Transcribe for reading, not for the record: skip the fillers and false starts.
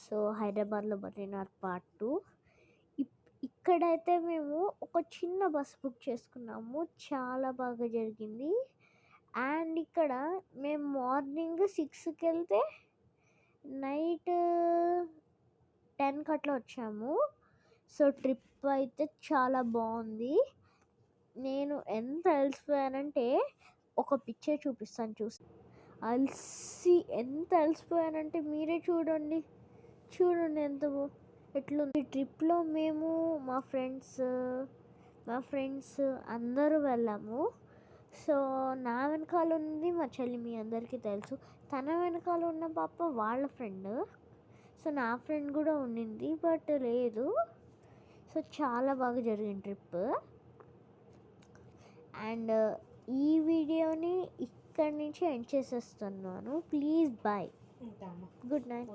So హైదరాబాద్లో Badrinath part 2. ఇక్కడైతే మేము ఒక చిన్న బస్ బుక్ చేసుకున్నాము, చాలా బాగా జరిగింది. అండ్ ఇక్కడ మేము మార్నింగ్ 6కి వెళ్తే నైట్ 10కి అట్లా వచ్చాము. సో ట్రిప్ అయితే చాలా బాగుంది. నేను ఎంత అలసిపోయానంటే ఒక పిక్చర్ చూపిస్తాను ఎంత అలసిపోయానంటే మీరే చూడండి ఎంత ఎట్లుంది. ట్రిప్లో మేము మా ఫ్రెండ్స్ అందరూ వెళ్ళాము. సో నా వెనకాల ఉంది మా చెల్లి, మీ అందరికీ తెలుసు. తన వెనకాల ఉన్న పాప వాళ్ళ ఫ్రెండ్. సో నా ఫ్రెండ్ కూడా ఉండింది బట్ లేదు. సో చాలా బాగా జరిగింది ట్రిప్. అండ్ ఈ వీడియోని ఇక్కడి నుంచి ఎండ్ చేసేస్తున్నాను. Please bye, good night.